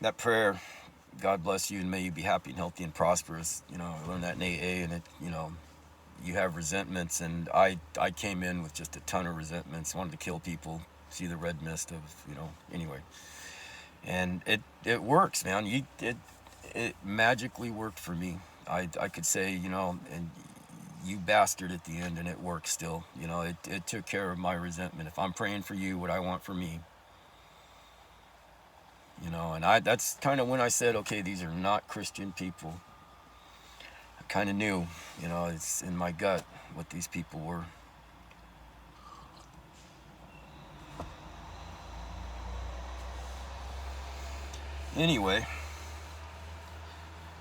that prayer, God bless you and may you be happy and healthy and prosperous. I learned that in AA, and you have resentments, and I came in with just a ton of resentments, wanted to kill people, see the red mist of, anyway. And it works, man. It magically worked for me. I could say, and you bastard at the end, and it works still. It took care of my resentment. If I'm praying for you, what I want for me, and that's kind of when I said, okay, these are not Christian people. I kind of knew, it's in my gut what these people were. Anyway,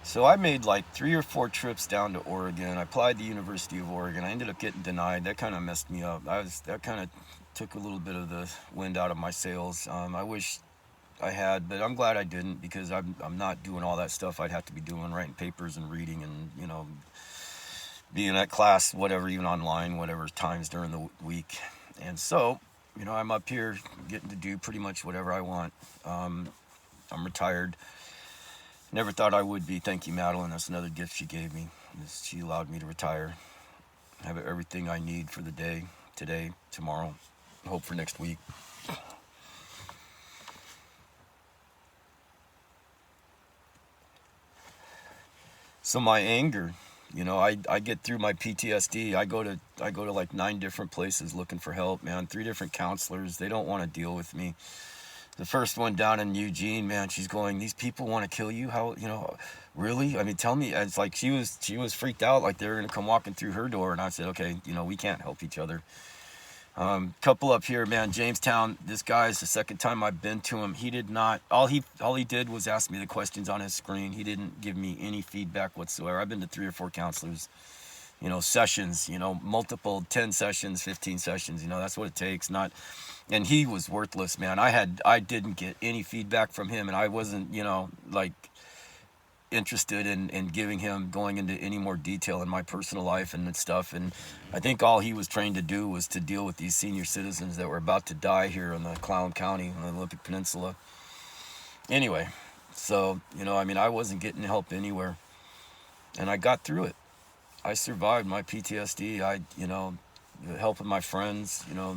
so I made like 3 or 4 trips down to Oregon. I applied to the University of Oregon. I ended up getting denied. That kind of messed me up. That kind of took a little bit of the wind out of my sails. I wish I had, but I'm glad I didn't, because I'm not doing all that stuff I'd have to be doing, writing papers and reading and being at class, whatever, even online, whatever times during the week. And so, I'm up here getting to do pretty much whatever I want. I'm retired. Never thought I would be. Thank you, Madelyn. That's another gift she gave me. She allowed me to retire. Have everything I need for the day, today, tomorrow, hope for next week. So my anger, I get through my PTSD. I go to like 9 different places looking for help, man. 3 different counselors. They don't want to deal with me. The first one down in Eugene, man, she's going, these people want to kill you? How, really? I mean, tell me. It's like she was freaked out, like they were going to come walking through her door. And I said, okay, we can't help each other. Couple up here, man, Jamestown. This guy's the second time I've been to him. He did not, all he did was ask me the questions on his screen. He didn't give me any feedback whatsoever. I've been to 3 or 4 counselors, sessions, multiple 10 sessions, 15 sessions, that's what it takes. And he was worthless, man. I didn't get any feedback from him, and I wasn't, like interested in giving him, going into any more detail in my personal life and stuff. And I think all he was trained to do was to deal with these senior citizens that were about to die here in the Clown County, on the Olympic Peninsula. Anyway, so, I wasn't getting help anywhere. And I got through it. I survived my PTSD. Helping my friends, a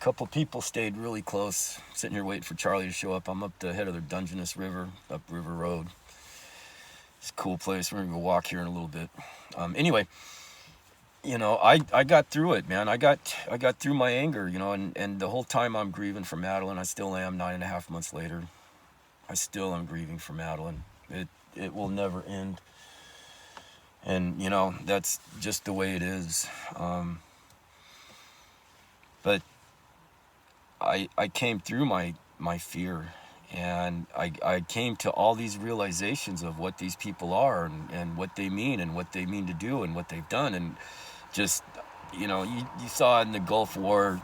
couple people stayed really close. Sitting here waiting for Charlie to show up. I'm up the head of the Dungeness River, up River Road. It's a cool place. We're gonna go walk here in a little bit. Anyway, I got through it, man. I got through my anger, and the whole time I'm grieving for Madelyn. I still am 9.5 months later. I still am grieving for Madelyn. It will never end. And that's just the way it is. But I came through my fear, and I came to all these realizations of what these people are, and what they mean, and what they mean to do, and what they've done. And just, you saw in the Gulf War,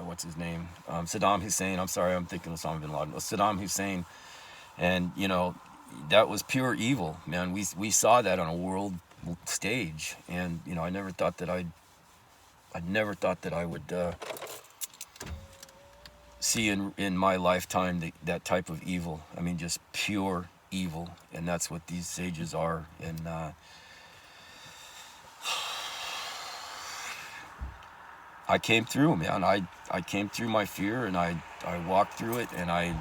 what's his name? Saddam Hussein. I'm sorry, I'm thinking of Osama bin Laden. Saddam Hussein. And, that was pure evil, man. We saw that on a world stage. And, I never thought that I would see in my lifetime that type of evil. I mean, just pure evil. And that's what these sages are. And I came through, man. I came through my fear, and I walked through it, and I,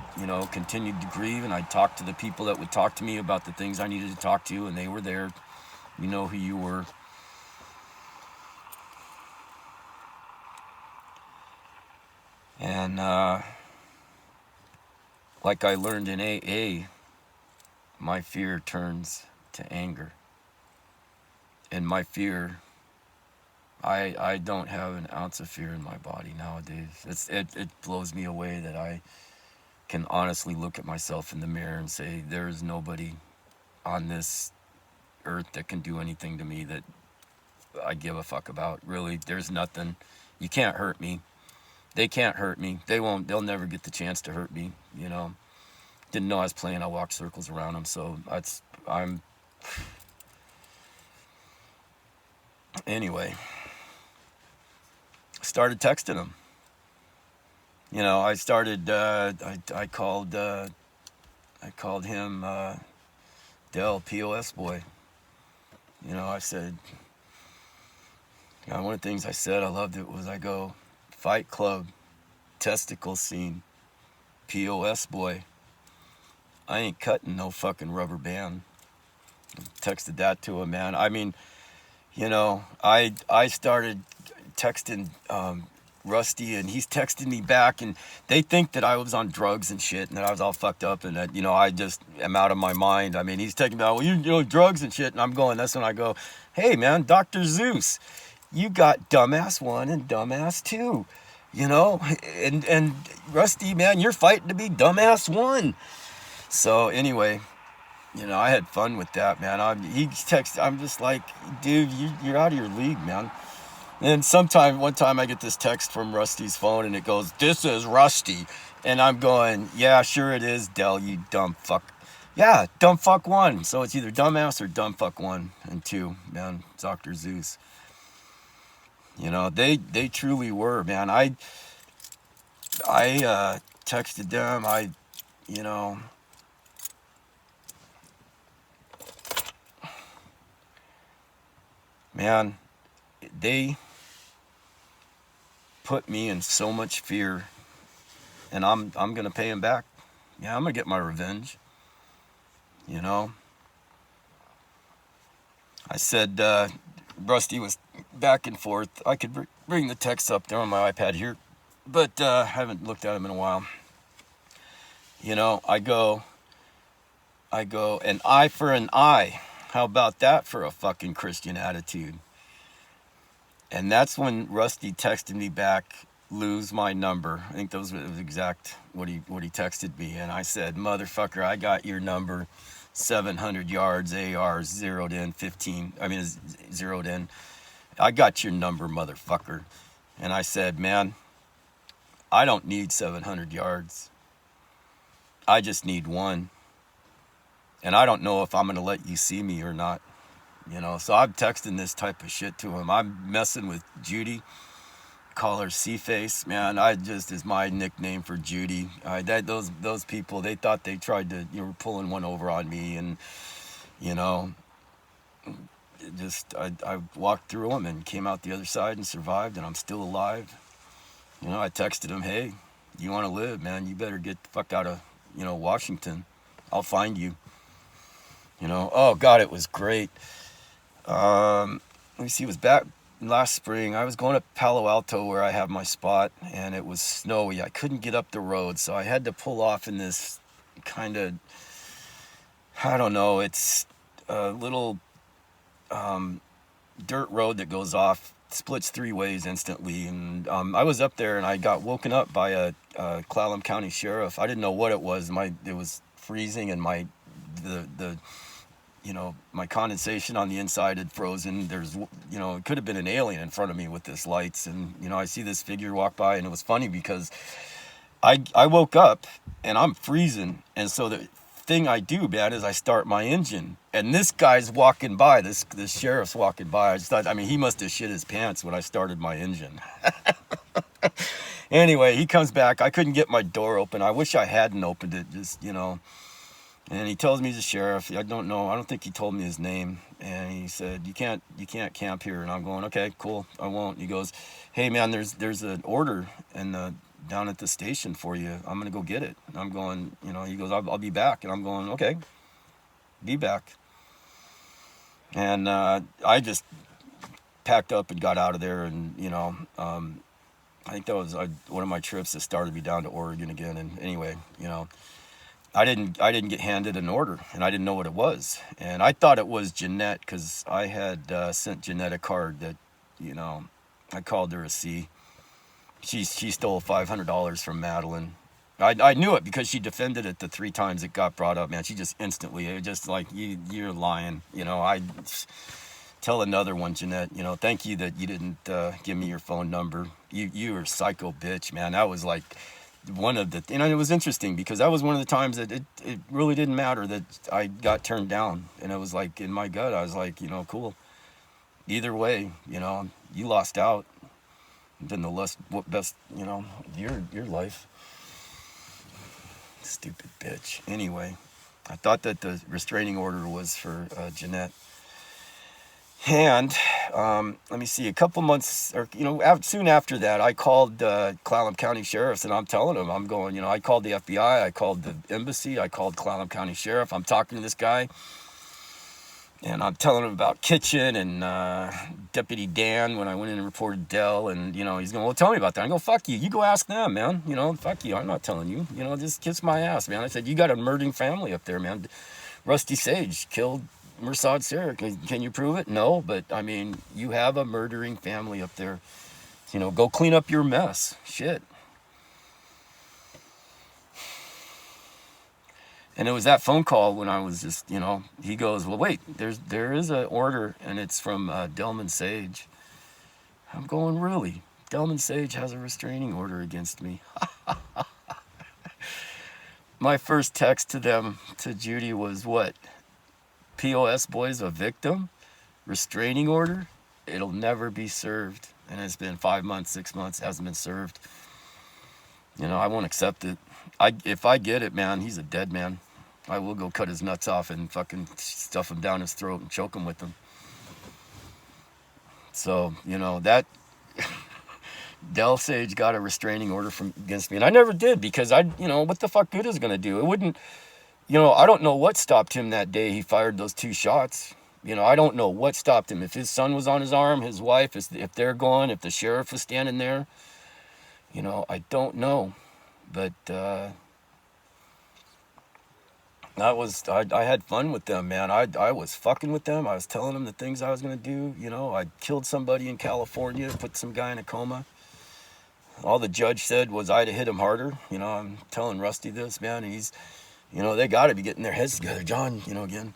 continued to grieve, and I talked to the people that would talk to me about the things I needed to talk to, and they were there. You know who you were. And like I learned in AA, my fear turns to anger. And my fear, I don't have an ounce of fear in my body nowadays. It blows me away that I can honestly look at myself in the mirror and say, there is nobody on this earth that can do anything to me that I give a fuck about. Really, there's nothing. You can't hurt me. They can't hurt me. They'll never get the chance to hurt me, Didn't know I was playing. I walked circles around them. So anyway, started texting them. You know, I started. I called him Dell POS boy. You know, I said. One of the things I said I loved it was I go, Fight Club, testicle scene, POS boy. I ain't cutting no fucking rubber band. Texted that to him, man. I mean, you know, I started texting Rusty, and he's texting me back, and they think that I was on drugs and shit, and that I was all fucked up, and that, you know, I just am out of my mind. I mean, he's taking me out, well, you know, drugs and shit, and I'm going, that's when I go, hey, man, Dr. Zeus, you got dumbass 1 and dumbass 2, you know, and Rusty, man, you're fighting to be dumbass 1. So anyway, you know, I had fun with that, man. He texted, I'm just like, dude, you're out of your league, man. And one time I get this text from Rusty's phone, and it goes, this is Rusty. And I'm going, yeah, sure it is, Dell, you dumb fuck. Yeah, dumb fuck 1. So it's either dumbass or dumb fuck 1 and 2, man, Dr. Zeus. You know, they truly were, man. I texted them, you know, man, they put me in so much fear, and I'm gonna pay him back. Yeah, I'm gonna get my revenge. You know, I said Rusty was back and forth. I could bring the text up there on my iPad here, but I haven't looked at him in a while. You know, I go, an eye for an eye. How about that for a fucking Christian attitude? And that's when Rusty texted me back, lose my number. I think those were exact what he texted me. And I said, motherfucker, I got your number, 700 yards, AR, zeroed in, zeroed in. I got your number, motherfucker. And I said, man, I don't need 700 yards. I just need 1. And I don't know if I'm going to let you see me or not. You know, so I'm texting this type of shit to him. I'm messing with Judy. Call her C-Face, man. I just is my nickname for Judy. Those people, they thought they tried to, you know, pulling one over on me, and you know, I walked through them and came out the other side and survived, and I'm still alive. You know, I texted him, hey, you want to live, man? You better get the fuck out of, you know, Washington. I'll find you. You know, oh God, it was great. Let me see, it was back last spring. I was going to Palo Alto where I have my spot, and it was snowy. I couldn't get up the road, so I had to pull off in this kind of, I don't know, it's a little dirt road that goes off, splits 3 ways instantly. And I was up there, and I got woken up by a Clallam County sheriff. I didn't know what it was. It was freezing, and the you know, my condensation on the inside had frozen. There's, you know, it could have been an alien in front of me with this lights. And, you know, I see this figure walk by, and it was funny because I woke up and I'm freezing. And so the thing I do, man, is I start my engine. And this guy's walking by, this sheriff's walking by. I just thought, I mean, he must have shit his pants when I started my engine. Anyway, he comes back. I couldn't get my door open. I wish I hadn't opened it, just, you know. And he tells me he's a sheriff. I don't know. I don't think he told me his name. And he said, you can't camp here. And I'm going, okay, cool, I won't. He goes, hey man, there's an order down at the station for you. I'm gonna go get it. And I'm going, you know. He goes, I'll be back. And I'm going, okay, be back. And I just packed up and got out of there. And you know, I think that was one of my trips that started me down to Oregon again. And anyway, you know, I didn't get handed an order, and I didn't know what it was. And I thought it was Jeanette, because I had sent Jeanette a card that, you know, I called her a C. She stole $500 from Madelyn. I knew it because she defended it the 3 times it got brought up, man. She just instantly, it was just like, you're lying. You know, I tell another one, Jeanette, you know, thank you that you didn't give me your phone number. You were a psycho bitch, man. That was like one of the, you know, it was interesting because that was one of the times that it really didn't matter that I got turned down. And it was like, in my gut, I was like, you know, cool. Either way, you know, you lost out. Been the best, your life. Stupid bitch. Anyway, I thought that the restraining order was for Jeanette. And let me see, a couple months, or soon after that, I called Clallam County Sheriff's, and I'm telling them, I'm going, I called the FBI, I called the embassy, I called Clallam County Sheriff. I'm talking to this guy, and I'm telling him about Kitchen and Deputy Dan when I went in and reported Dell, and he's going, well, tell me about that. I go, fuck you, you go ask them, man. Fuck you, I'm not telling you. Just kiss my ass, man. I said, you got a murdering family up there, man. Rusty Sage killed Mirsad Sarah. Can you prove it? No, but I mean, you have a murdering family up there. Go clean up your mess. Shit. And it was that phone call when I was just, he goes, well, wait, there is an order, and it's from Delman Sage. I'm going, really? Delman Sage has a restraining order against me. My first text to them, to Judy, was what? POS boys, a victim? Restraining order? It'll never be served. And it's been 5 months, 6 months, hasn't been served. I won't accept it. If I get it, man, he's a dead man. I will go cut his nuts off and fucking stuff him down his throat and choke him with them. So, that Del Sage got a restraining order against me. And I never did, because what the fuck good is it going to do? It wouldn't, I don't know what stopped him that day he fired those 2 shots. I don't know what stopped him. If his son was on his arm, his wife, if they're gone, if the sheriff was standing there, I don't know. But I had fun with them, man. I was fucking with them. I was telling them the things I was going to do. I killed somebody in California, put some guy in a coma. All the judge said was I'd have hit him harder. I'm telling Rusty this, man. And he's, they got to be getting their heads together. John, again.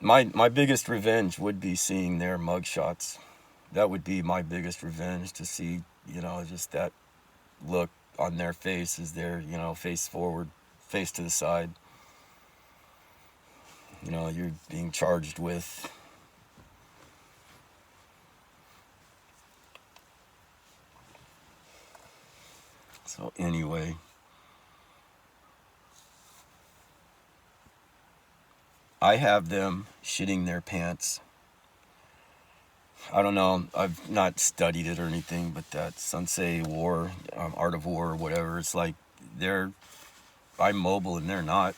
My biggest revenge would be seeing their mugshots. That would be my biggest revenge, to see, just that look on their face as they're, face forward, face to the side. You're being charged with. So anyway. I have them shitting their pants. I don't know. I've not studied it or anything, but that Sensei War, Art of War, or whatever. It's like I'm mobile and they're not.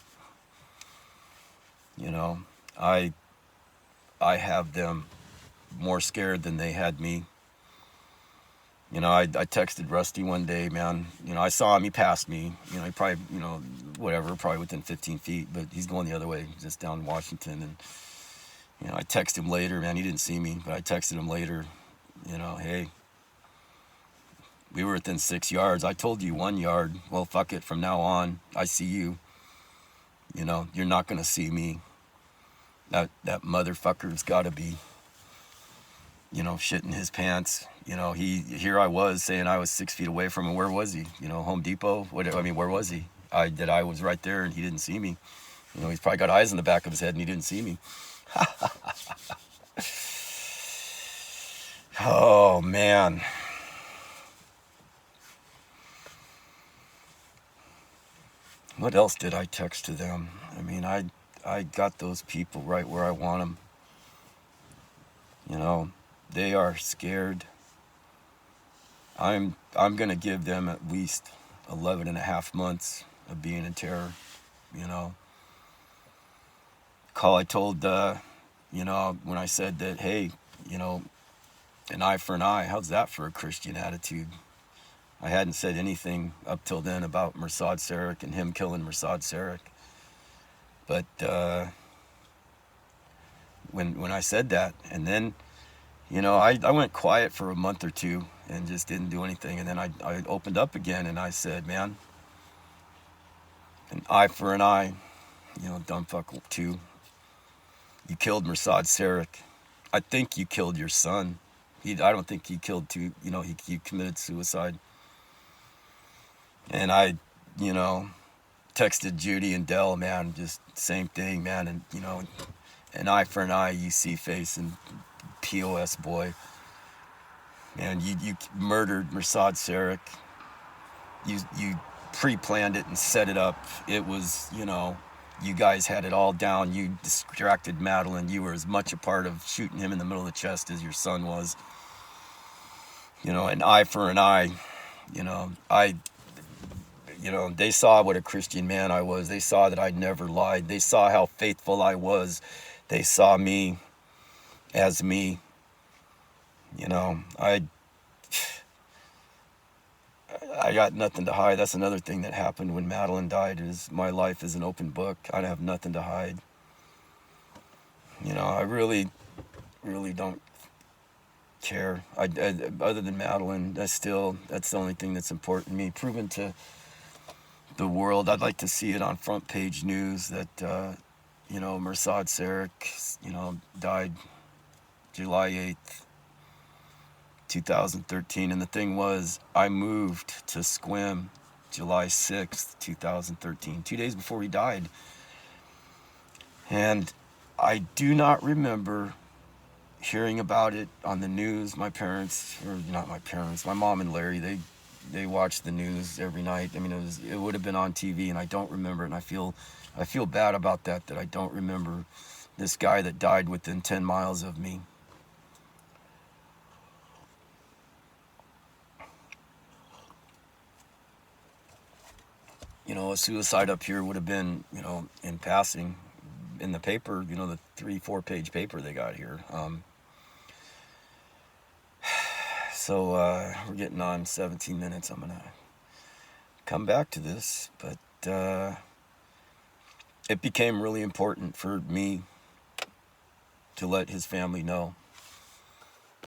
I have them more scared than they had me. I texted Rusty one day, man. I saw him. He passed me. He probably, whatever, probably within 15 feet, but he's going the other way, just down in Washington. And, I texted him later, man. He didn't see me, but I texted him later, hey, we were within 6 yards. I told you 1 yard. Well, fuck it. From now on, I see you. You're not going to see me. That motherfucker's got to be, shitting his pants. Here I was saying I was 6 feet away from him. Where was he? Home Depot? Whatever. I mean, where was he? I was right there and he didn't see me. He's probably got eyes in the back of his head and he didn't see me. Oh, man. What else did I text to them? I mean, I got those people right where I want them. They are scared. I'm going to give them at least 11 and a half months of being in terror. Call I told, when I said that, hey, an eye for an eye, how's that for a Christian attitude? I hadn't said anything up till then about Mirsad Sarek and him killing Mirsad Sarek. But when I said that, and then, I went quiet for a month or two and just didn't do anything. And then I opened up again and I said, man, an eye for an eye, dumb fuck too. You killed Mirsad Sarek. I think you killed your son. I don't think he killed two, he committed suicide. And I, texted Judy and Dell, man, just same thing, man. And, an eye for an eye, you see face, and POS boy. And you murdered Mirsad Sarek. You pre-planned it and set it up. It was, you guys had it all down. You distracted Madelyn. You were as much a part of shooting him in the middle of the chest as your son was. An eye for an eye. They saw what a Christian man I was. They saw that I never lied. They saw how faithful I was. They saw me as me. I got nothing to hide. That's another thing that happened when Madelyn died, is my life is an open book. I have nothing to hide. I really, really don't care. Other than Madelyn, that's the only thing that's important to me. Proven to the world. I'd like to see it on front page news that, Mirsad Sarek, died July 8th. 2013, and the thing was, I moved to Sequim July 6th, 2013, 2 days before he died. And I do not remember hearing about it on the news. My parents, or not my parents, my mom and Larry, they watched the news every night. I mean, it would have been on TV, and I don't remember it, and I feel bad about that I don't remember this guy that died within 10 miles of me. A suicide up here would have been, in passing, in the paper, the 3-4 page paper they got here. So we're getting on 17 minutes. I'm going to come back to this, but it became really important for me to let his family know